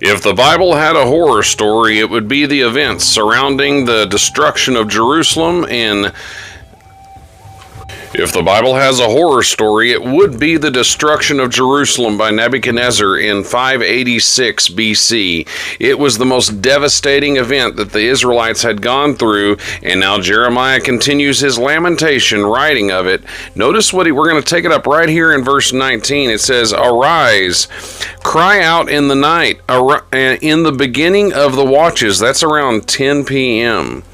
If the Bible had a horror story, it would be the events surrounding the destruction of Jerusalem in If the Bible has a horror story, it would be the destruction of Jerusalem by Nebuchadnezzar in 586 BC. It was the most devastating event that the Israelites had gone through, and now Jeremiah continues his lamentation, writing of it. Notice we're going to take it up right here in verse 19. It says, "Arise, cry out in the night, in the beginning of the watches." That's around 10 p.m.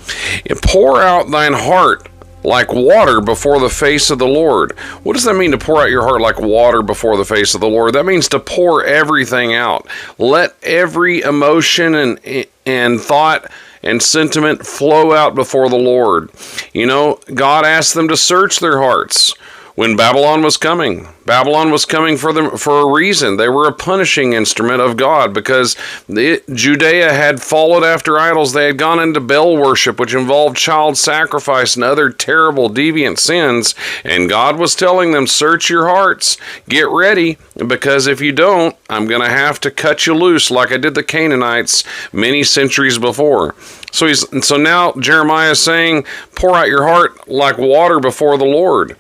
"Pour out thine heart like water before the face of the Lord." What does that mean, to pour out your heart like water before the face of the Lord? That means to pour everything out. Let every emotion and thought and sentiment flow out before the Lord. You know, God asked them to search their hearts when Babylon was coming. Babylon was coming for them for a reason. They were a punishing instrument of God because Judea had followed after idols. They had gone into Baal worship, which involved child sacrifice and other terrible deviant sins. And God was telling them, search your hearts. Get ready, because if you don't, I'm going to have to cut you loose like I did the Canaanites many centuries before. So now Jeremiah is saying, pour out your heart like water before the Lord.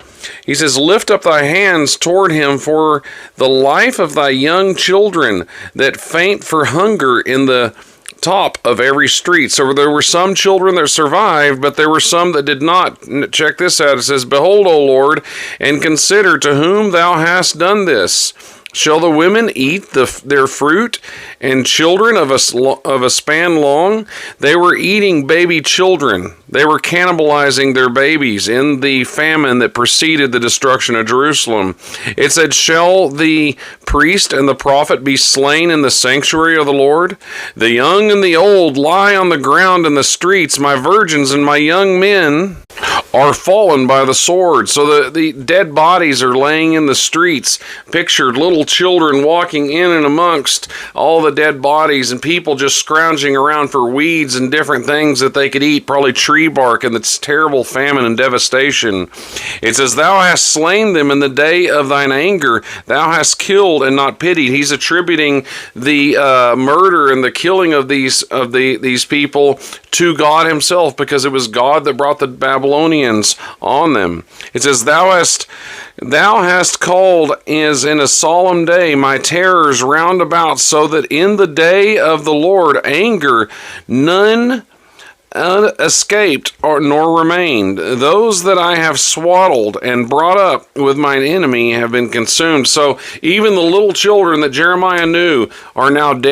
He says, lift up thy hands toward him for the life of thy young children that faint for hunger in the top of every street. So there were some children that survived, but there were some that did not. Check this out. It says, behold, O Lord, and consider to whom thou hast done this. Shall the women eat their fruit, and children of a span long? They were eating baby children. They were cannibalizing their babies in the famine that preceded the destruction of Jerusalem. It said, shall the priest and the prophet be slain in the sanctuary of the Lord? The young and the old lie on the ground in the streets. My virgins and my young men are fallen by the sword. So the dead bodies are laying in the streets. Pictured little children walking in and amongst all the dead bodies, and people just scrounging around for weeds and different things that they could eat, probably tree bark, and it's terrible famine and devastation. It says, thou hast slain them in the day of thine anger. Thou hast killed and not pitied. He's attributing the murder and the killing of these people to God himself, because it was God that brought the Babylonians on them. It says, thou hast called as in a solemn day my terrors round about, so that in the day of the Lord anger none escaped nor remained. Those that I have swaddled and brought up with mine enemy have been consumed. So even the little children that Jeremiah knew are now dead.